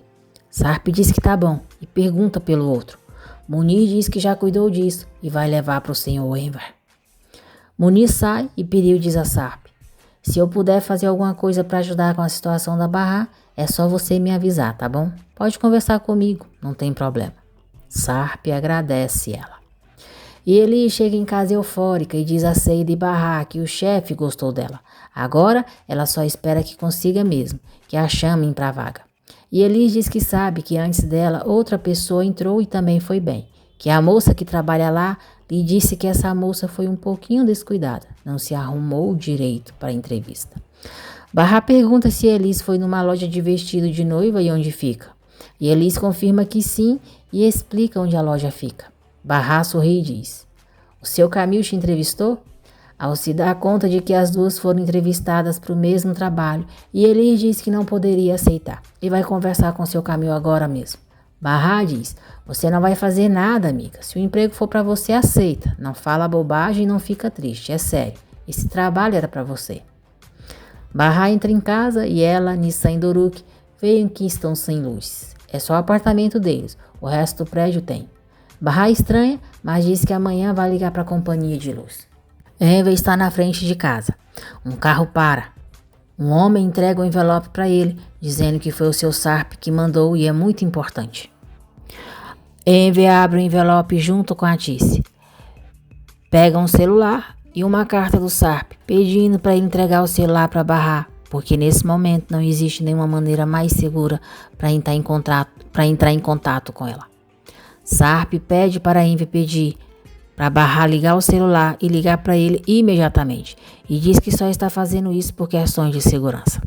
Sarp diz que tá bom e pergunta pelo outro. Munir diz que já cuidou disso e vai levar para o senhor Enver. Munir sai e Piril diz a Sarp: se eu puder fazer alguma coisa para ajudar com a situação da Barra, é só você me avisar, tá bom? Pode conversar comigo, não tem problema. Sarp agradece ela. E Eli chega em casa eufórica e diz a Seida e Barra que o chefe gostou dela. Agora ela só espera que consiga mesmo, que a chamem para a vaga. E Eli diz que sabe que antes dela outra pessoa entrou e também foi bem. Que a moça que trabalha lá lhe disse que essa moça foi um pouquinho descuidada, não se arrumou direito para a entrevista. Barra pergunta se Elis foi numa loja de vestido de noiva e onde fica. E Elis confirma que sim e explica onde a loja fica. Barra sorri e diz: "O seu Camil te entrevistou?" Ao se dar conta de que as duas foram entrevistadas para o mesmo trabalho, e Elis diz que não poderia aceitar e vai conversar com seu Camil agora mesmo. Barra diz: "Você não vai fazer nada, amiga. Se o emprego for para você, aceita. Não fala bobagem e não fica triste. É sério. Esse trabalho era para você." Barra entra em casa e ela, Nissa e Doruk, veem que estão sem luz. É só o apartamento deles. O resto do prédio tem. Barra estranha, mas diz que amanhã vai ligar para a companhia de luz. Enver está na frente de casa. Um carro para. Um homem entrega um envelope para ele, dizendo que foi o seu Sarp que mandou e é muito importante. Enver abre o envelope junto com a Tice. Pega um celular e uma carta do Sarp, pedindo para ele entregar o celular para Barra, porque nesse momento não existe nenhuma maneira mais segura para entrar em contato com ela. Sarp pede para Enver pedir para Barra ligar o celular e ligar para ele imediatamente, e diz que só está fazendo isso por questões de segurança.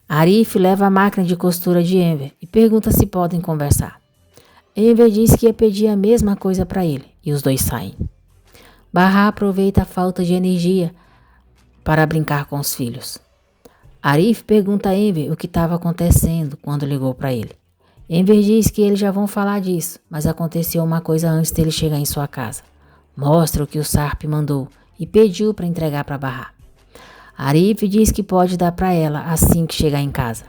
Arif leva a máquina de costura de Enver e pergunta se podem conversar. Enver diz que ia pedir a mesma coisa para ele, e os dois saem. Barra aproveita a falta de energia para brincar com os filhos. Arif pergunta a Enver o que estava acontecendo quando ligou para ele. Enver diz que eles já vão falar disso, mas aconteceu uma coisa antes dele chegar em sua casa. Mostra o que o Sarp mandou e pediu para entregar para Barra. Arif diz que pode dar para ela assim que chegar em casa.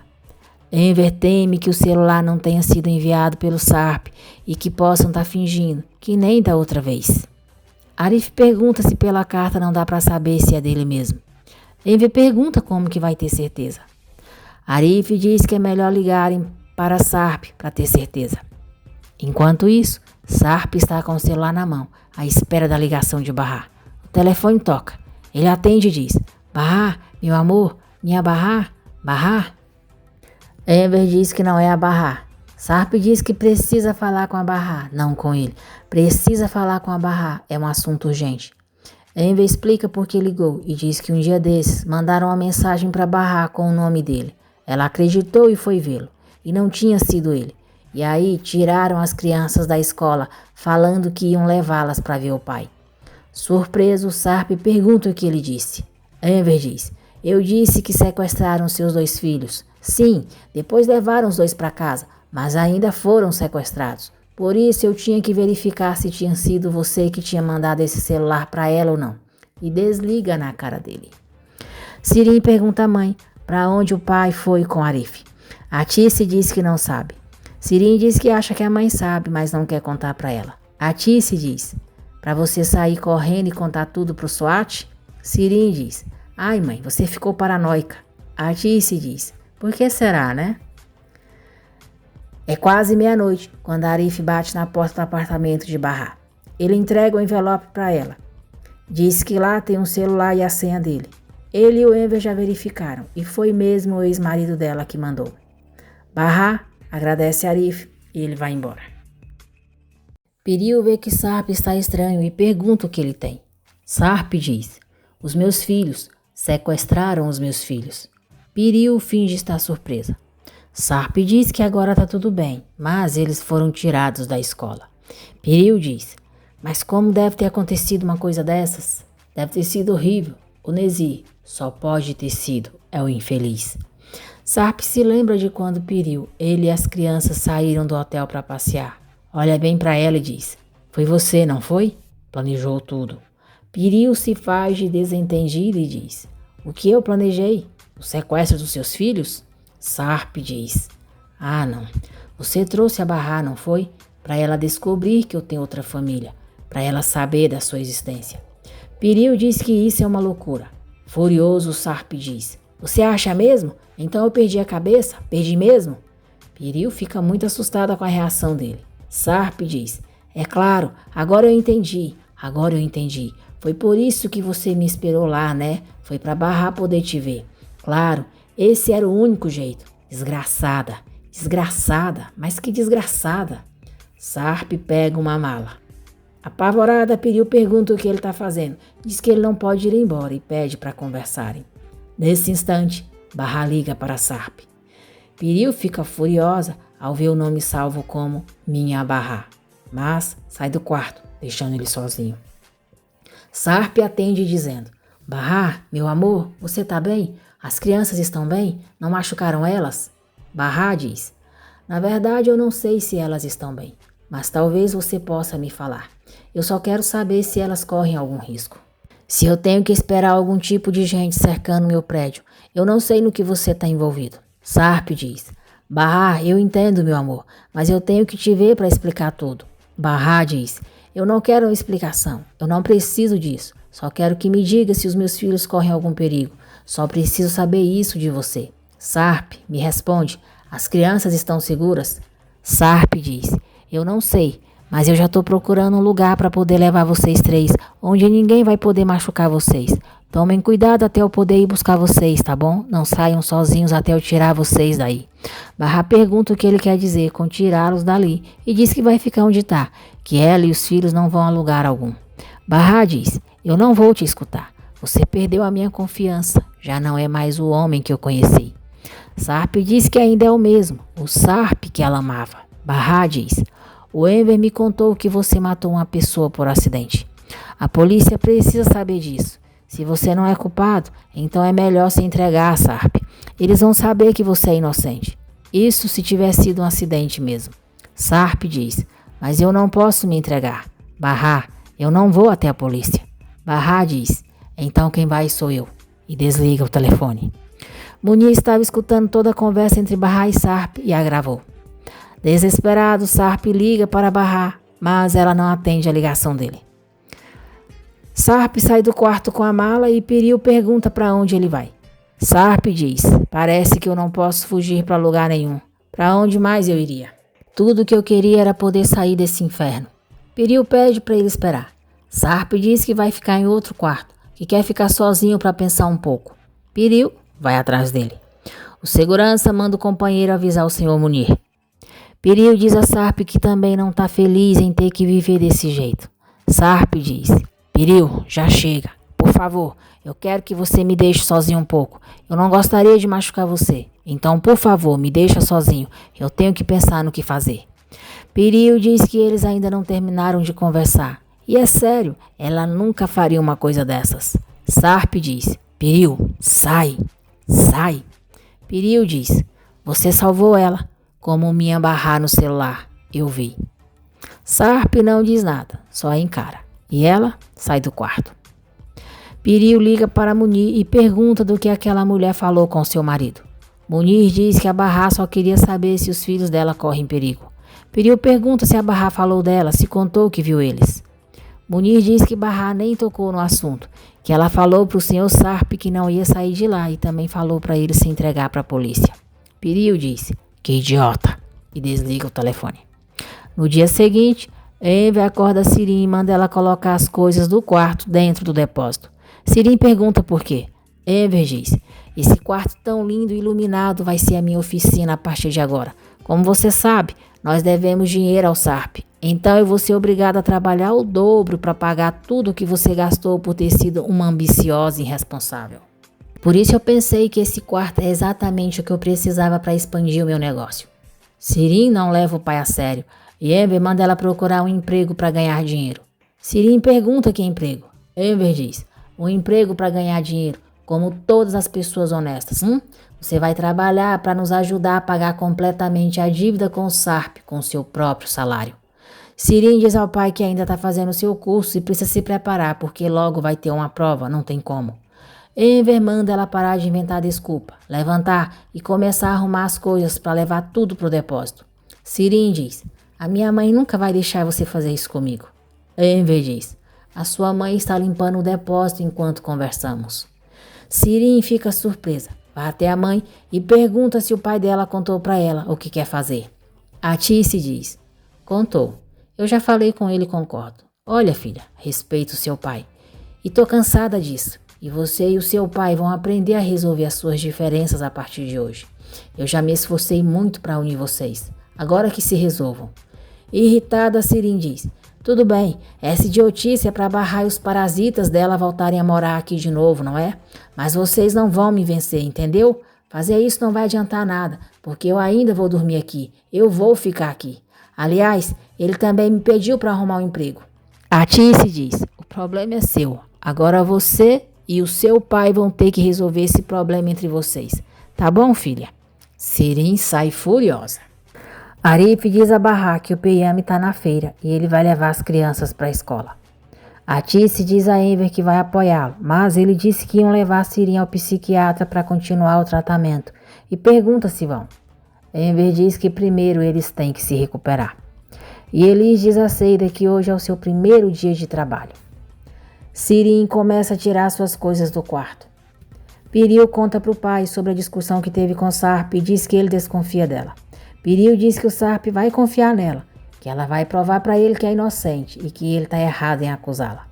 Enver teme que o celular não tenha sido enviado pelo Sarp e que possam estar fingindo, que nem da outra vez. Arif pergunta se pela carta não dá para saber se é dele mesmo. Enver pergunta como que vai ter certeza. Arif diz que é melhor ligarem para Sarp para ter certeza. Enquanto isso, Sarp está com o celular na mão, à espera da ligação de Barra. O telefone toca. Ele atende e diz: "Barra, meu amor, minha Barra, Barra." Enver diz que não é a Barra. Sarp diz que precisa falar com a Barra, não com ele. Precisa falar com a Barra, é um assunto urgente. Enver explica por que ligou e diz que um dia desses mandaram uma mensagem para Barra com o nome dele. Ela acreditou e foi vê-lo. E não tinha sido ele. E aí tiraram as crianças da escola, falando que iam levá-las para ver o pai. Surpreso, Sarp pergunta o que ele disse. Enver diz: "Eu disse que sequestraram seus dois filhos. Sim, depois levaram os dois para casa, mas ainda foram sequestrados. Por isso eu tinha que verificar se tinha sido você que tinha mandado esse celular para ela ou não." E desliga na cara dele. Sirin pergunta à mãe para onde o pai foi com Arif. A Tice diz que não sabe. Sirin diz que acha que a mãe sabe, mas não quer contar para ela. A Tice diz: "Para você sair correndo e contar tudo pro SWAT?" Sirin diz: "Ai mãe, você ficou paranoica." A Tice diz: "Por que será, né?" É quase meia-noite quando Arif bate na porta do apartamento de Barra. Ele entrega o envelope para ela. Diz que lá tem um celular e a senha dele. Ele e o Enver já verificaram e foi mesmo o ex-marido dela que mandou. Barra agradece a Arif e ele vai embora. Piril vê que Sarp está estranho e pergunta o que ele tem. Sarp diz: "Os meus filhos sequestraram os meus filhos." Piril finge estar surpresa. Sarp diz que agora está tudo bem, mas eles foram tirados da escola. Piril diz: "Mas como deve ter acontecido uma coisa dessas? Deve ter sido horrível. O Nezir só pode ter sido, é o infeliz." Sarp se lembra de quando Piril, ele e as crianças saíram do hotel para passear. Olha bem para ela e diz: "Foi você, não foi? Planejou tudo." Piril se faz de desentendido e diz: "O que eu planejei? O sequestro dos seus filhos?" Sarp diz: "Ah, não. Você trouxe a Barra, não foi? Para ela descobrir que eu tenho outra família, para ela saber da sua existência." Piril diz que isso é uma loucura. Furioso, Sarp diz: "Você acha mesmo? Então eu perdi a cabeça? Perdi mesmo?" Piril fica muito assustada com a reação dele. Sarp diz: É claro, agora eu entendi. Foi por isso que você me esperou lá, né? Foi pra Barrar poder te ver. Claro, esse era o único jeito. Desgraçada, mas que desgraçada. Sarp pega uma mala. Apavorada, Piril pergunta o que ele tá fazendo. Diz que ele não pode ir embora e pede para conversarem. Nesse instante, Barrar liga para Sarp. Piril fica furiosa ao ver o nome salvo como Minha Barrar, mas sai do quarto, deixando ele sozinho. Sarp atende dizendo: Barrar, meu amor, você tá bem? As crianças estão bem? Não machucaram elas? Barrar diz: Na verdade, eu não sei se elas estão bem, mas talvez você possa me falar. Eu só quero saber se elas correm algum risco. Se eu tenho que esperar algum tipo de gente cercando meu prédio, eu não sei no que você está envolvido. Sarp diz: Barrar, eu entendo, meu amor, mas eu tenho que te ver para explicar tudo. Barrar diz: Eu não quero uma explicação, eu não preciso disso. Só quero que me diga se os meus filhos correm algum perigo. Só preciso saber isso de você. Sarp me responde: As crianças estão seguras? Sarp diz: Eu não sei, mas eu já estou procurando um lugar para poder levar vocês três, onde ninguém vai poder machucar vocês. Tomem cuidado até eu poder ir buscar vocês, tá bom? Não saiam sozinhos até eu tirar vocês daí. Barrar pergunta o que ele quer dizer com tirá-los dali e diz que vai ficar onde tá, que ela e os filhos não vão a lugar algum. Barrar diz: Eu não vou te escutar. Você perdeu a minha confiança. Já não é mais o homem que eu conheci. Sarp diz que ainda é o mesmo, o Sarp que ela amava. Barrar diz: O Enver me contou que você matou uma pessoa por acidente. A polícia precisa saber disso. Se você não é culpado, então é melhor se entregar, Sarp. Eles vão saber que você é inocente. Isso se tiver sido um acidente mesmo. Sarp diz: Mas eu não posso me entregar. Barrar: Eu não vou até a polícia. Barrar diz: Então quem vai sou eu. E desliga o telefone. Munir estava escutando toda a conversa entre Barrar e Sarp e a gravou. Desesperado, Sarp liga para Barrar, mas ela não atende a ligação dele. Sarp sai do quarto com a mala e Piril pergunta para onde ele vai. Sarp diz: Parece que eu não posso fugir para lugar nenhum. Para onde mais eu iria? Tudo que eu queria era poder sair desse inferno. Piril pede para ele esperar. Sarp diz que vai ficar em outro quarto, que quer ficar sozinho para pensar um pouco. Piril vai atrás dele. O segurança manda o companheiro avisar o Sr. Munir. Piril diz a Sarp que também não está feliz em ter que viver desse jeito. Sarp diz: Piril, já chega. Por favor, eu quero que você me deixe sozinho um pouco. Eu não gostaria de machucar você. Então, por favor, me deixa sozinho. Eu tenho que pensar no que fazer. Piril diz que eles ainda não terminaram de conversar. E é sério, ela nunca faria uma coisa dessas. Sarp diz: Piril, sai. Piril diz: Você salvou ela. Como Minha Barrar no celular, eu vi. Sarp não diz nada, só encara. E ela sai do quarto. Piril liga para Munir e pergunta do que aquela mulher falou com seu marido. Munir diz que a Barrar só queria saber se os filhos dela correm perigo. Piril pergunta se a Barrar falou dela, se contou que viu eles. Munir diz que Barrar nem tocou no assunto, que ela falou para o Sr. Sarp que não ia sair de lá e também falou para ele se entregar para a polícia. Piril diz: Que idiota! E desliga o telefone. No dia seguinte, Enver acorda Sirin e manda ela colocar as coisas do quarto dentro do depósito. Sirin pergunta por quê. Enver diz: Esse quarto tão lindo e iluminado vai ser a minha oficina a partir de agora. Como você sabe, nós devemos dinheiro ao Sarp. Então eu vou ser obrigada a trabalhar o dobro para pagar tudo o que você gastou por ter sido uma ambiciosa e irresponsável. Por isso eu pensei que esse quarto é exatamente o que eu precisava para expandir o meu negócio. Sirin não leva o pai a sério e Enver manda ela procurar um emprego para ganhar dinheiro. Sirin pergunta que emprego. Enver diz: Um emprego para ganhar dinheiro, como todas as pessoas honestas. Você vai trabalhar para nos ajudar a pagar completamente a dívida com o Sarp com seu próprio salário. Sirin diz ao pai que ainda está fazendo seu curso e precisa se preparar porque logo vai ter uma prova, não tem como. Enver manda ela parar de inventar desculpa, levantar e começar a arrumar as coisas para levar tudo para o depósito. Sirin diz: A minha mãe nunca vai deixar você fazer isso comigo. Enver diz: A sua mãe está limpando o depósito enquanto conversamos. Sirin fica surpresa, vai até a mãe e pergunta se o pai dela contou para ela o que quer fazer. A Tice diz: Contou. Eu já falei com ele e concordo. Olha, filha, respeito o seu pai. E tô cansada disso. E você e o seu pai vão aprender a resolver as suas diferenças a partir de hoje. Eu já me esforcei muito para unir vocês. Agora que se resolvam. Irritada, Sirin diz: tudo bem, essa idiotice é para barrar os parasitas dela voltarem a morar aqui de novo, não é? Mas vocês não vão me vencer, entendeu? Fazer isso não vai adiantar nada, porque eu ainda vou dormir aqui. Eu vou ficar aqui. Aliás, ele também me pediu para arrumar um emprego. A Tice diz: o problema é seu. Agora você e o seu pai vão ter que resolver esse problema entre vocês. Tá bom, filha? Sirin sai furiosa. Arif diz a Bahá que o Peyami está na feira e ele vai levar as crianças para a escola. A Tice diz a Enver que vai apoiá-lo, mas ele disse que iam levar Sirin ao psiquiatra para continuar o tratamento e pergunta se vão. Enver diz que primeiro eles têm que se recuperar. E Elis diz a Seida que hoje é o seu primeiro dia de trabalho. Sirin começa a tirar suas coisas do quarto. Piril conta para o pai sobre a discussão que teve com Sarp e diz que ele desconfia dela. Piril diz que o Sarp vai confiar nela, que ela vai provar para ele que é inocente e que ele está errado em acusá-la.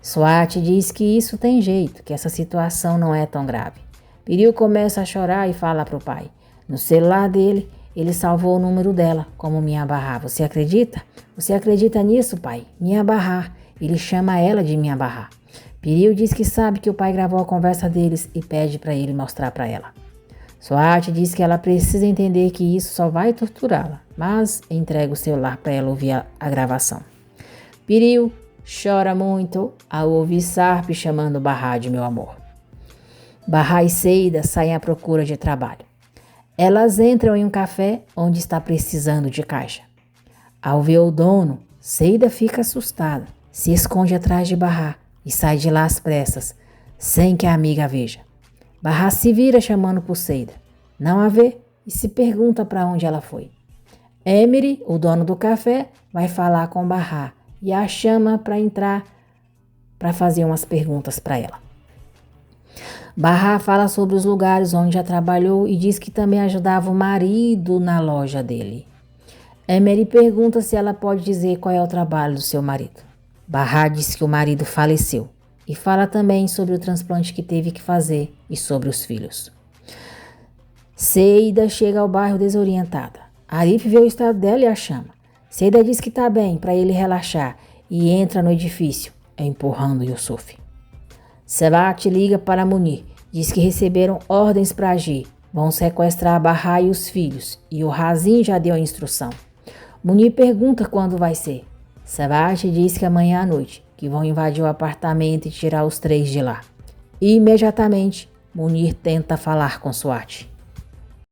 Swat diz que isso tem jeito, que essa situação não é tão grave. Piril começa a chorar e fala para o pai. No celular dele, ele salvou o número dela, como Minha Bahá. Você acredita? Você acredita nisso, pai? Minha Bahá. Ele chama ela de Minha Bahá. Piril diz que sabe que o pai gravou a conversa deles e pede para ele mostrar para ela. Swat diz que ela precisa entender que isso só vai torturá-la, mas entrega o celular para ela ouvir a gravação. Piril chora muito ao ouvir Sarp chamando Bahá de meu amor. Bahá e Seida saem à procura de trabalho. Elas entram em um café onde está precisando de caixa. Ao ver o dono, Seida fica assustada, se esconde atrás de Bahá e sai de lá às pressas, sem que a amiga a veja. Bahá se vira chamando por Seida. Não a vê e se pergunta para onde ela foi. Emery, o dono do café, vai falar com Bahá e a chama para entrar para fazer umas perguntas para ela. Bahá fala sobre os lugares onde já trabalhou e diz que também ajudava o marido na loja dele. Emery pergunta se ela pode dizer qual é o trabalho do seu marido. Bahá diz que o marido faleceu e fala também sobre o transplante que teve que fazer e sobre os filhos. Seida chega ao bairro desorientada. Arif vê o estado dela e a chama. Seida diz que está bem para ele relaxar e entra no edifício, empurrando Yusuf. Sebat liga para Munir, diz que receberam ordens para agir. Vão sequestrar Bahá e os filhos, e o Razin já deu a instrução. Munir pergunta quando vai ser. Sebat diz que amanhã à noite, que vão invadir o apartamento e tirar os 3 de lá. E imediatamente, Munir tenta falar com Swat.